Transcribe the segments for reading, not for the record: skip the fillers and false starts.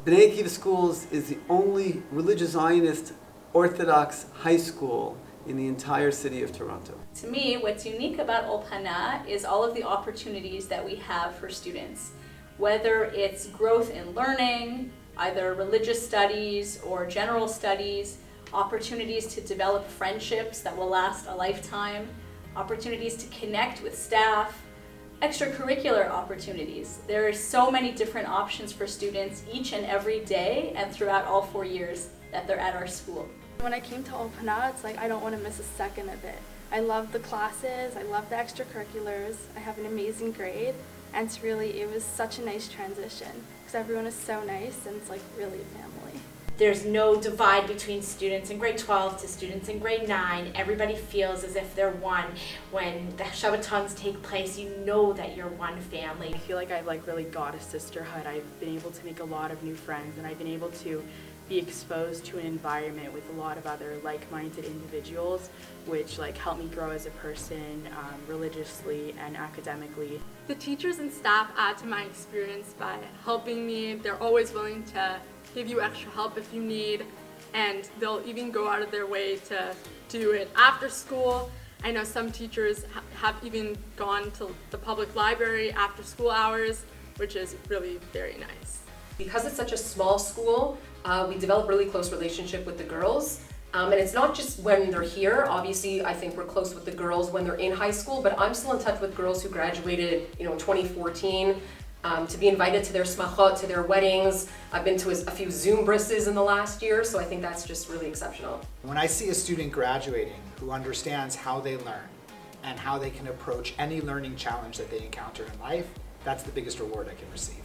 B'nai Akiva Schools is the only religious Zionist Orthodox high school in the entire city of Toronto. To me, what's unique about Ulpana is all of the opportunities that we have for students. Whether it's growth in learning, either religious studies or general studies, opportunities to develop friendships that will last a lifetime, opportunities to connect with staff, extracurricular opportunities. There are so many different options for students each and every day and throughout all 4 years that they're at our school. When I came to Ulpana, it's like I don't want to miss a second of it. I love the classes, I love the extracurriculars, I have an amazing grade, and it was such a nice transition because everyone is so nice and it's like really a family. There's no divide between students in grade 12 to students in grade 9. Everybody feels as if they're one. When the Shabbatons take place, you know that you're one family. I feel like I've really got a sisterhood. I've been able to make a lot of new friends, and I've been able to be exposed to an environment with a lot of other like-minded individuals, which help me grow as a person, religiously and academically. The teachers and staff add to my experience by helping me. They're always willing to give you extra help if you need, and they'll even go out of their way to do it after school. I know some teachers have even gone to the public library after school hours, which is really very nice. Because it's such a small school, we develop really close relationship with the girls. And it's not just when they're here. Obviously, I think we're close with the girls when they're in high school, but I'm still in touch with girls who graduated, in 2014. To be invited to their smachot, to their weddings. I've been to a few Zoom brises in the last year, so I think that's just really exceptional. When I see a student graduating who understands how they learn and how they can approach any learning challenge that they encounter in life, that's the biggest reward I can receive.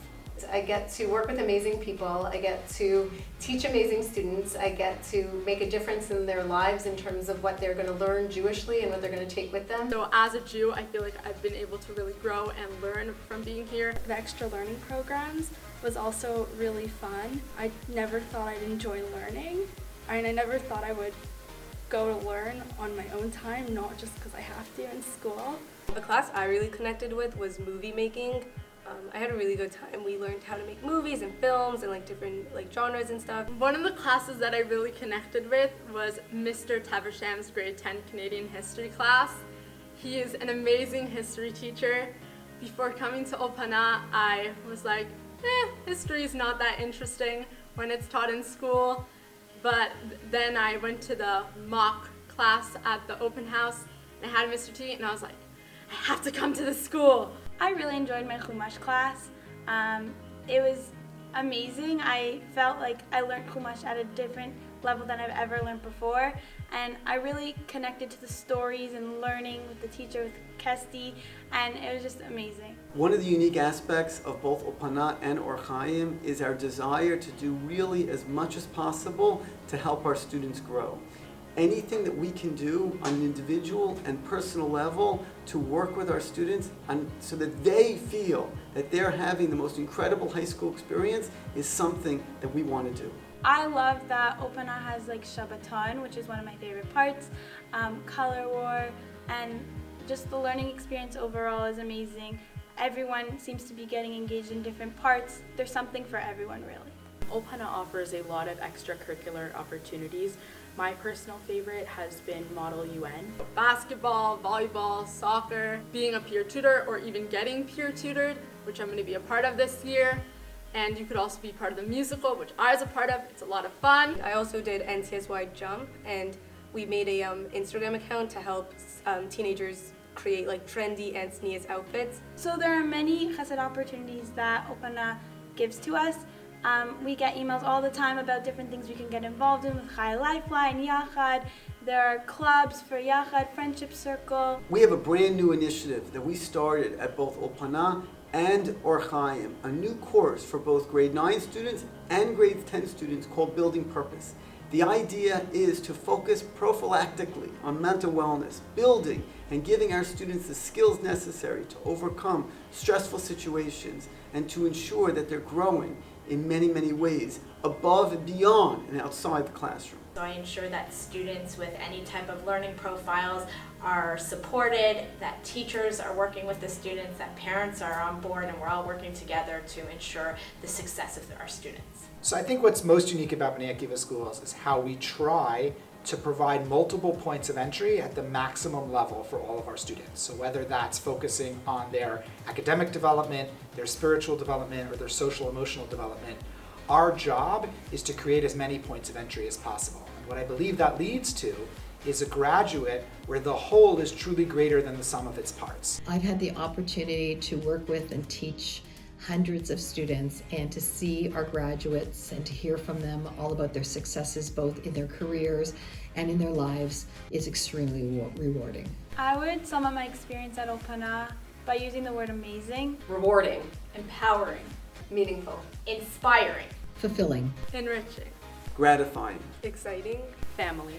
I get to work with amazing people, I get to teach amazing students, I get to make a difference in their lives in terms of what they're going to learn Jewishly and what they're going to take with them. So as a Jew, I feel like I've been able to really grow and learn from being here. The extra learning programs was also really fun. I never thought I'd enjoy learning, and I never thought I would go to learn on my own time, not just because I have to in school. The class I really connected with was movie making. I had a really good time. We learned how to make movies and films and different genres and stuff. One of the classes that I really connected with was Mr. Teversham's grade 10 Canadian history class. He is an amazing history teacher. Before coming to Ulpana, I was like, history is not that interesting when it's taught in school. But then I went to the mock class at the open house and I had Mr. T and I was like, I have to come to this school. I really enjoyed my Chumash class. It was amazing. I felt like I learned Chumash at a different level than I've ever learned before, and I really connected to the stories and learning with the teacher, with Kesti, and it was just amazing. One of the unique aspects of both Ulpana and Or Chaim is our desire to do really as much as possible to help our students grow. Anything that we can do on an individual and personal level to work with our students so that they feel that they're having the most incredible high school experience is something that we want to do. I love that Ulpana has Shabbaton, which is one of my favorite parts, color war, and just the learning experience overall is amazing. Everyone seems to be getting engaged in different parts. There's something for everyone, really. Ulpana offers a lot of extracurricular opportunities. My personal favorite has been Model UN. Basketball, volleyball, soccer, being a peer tutor, or even getting peer tutored, which I'm going to be a part of this year. And you could also be part of the musical, which I was a part of. It's a lot of fun. I also did NCSY Jump, and we made a Instagram account to help teenagers create trendy and sneeze outfits. So there are many chesed opportunities that Ulpana gives to us. We get emails all the time about different things we can get involved in with Chai Lifeline, Yachad. There are clubs for Yachad, Friendship Circle. We have a brand new initiative that we started at both Ulpana and Or Chaim, a new course for both grade 9 students and grade 10 students called Building Purpose. The idea is to focus prophylactically on mental wellness, building and giving our students the skills necessary to overcome stressful situations and to ensure that they're growing in many, many ways, above and beyond and outside the classroom. So I ensure that students with any type of learning profiles are supported, that teachers are working with the students, that parents are on board, and we're all working together to ensure the success of our students. So I think what's most unique about B'nai Akiva schools is how we try to provide multiple points of entry at the maximum level for all of our students. So whether that's focusing on their academic development, their spiritual development, or their social emotional development, our job is to create as many points of entry as possible. And what I believe that leads to is a graduate where the whole is truly greater than the sum of its parts. I've had the opportunity to work with and teach hundreds of students, and to see our graduates and to hear from them all about their successes both in their careers and in their lives is extremely rewarding. I would sum up my experience at Ulpana by using the word amazing. Rewarding. Empowering. Meaningful. Inspiring. Fulfilling. Enriching. Gratifying. Exciting. Family.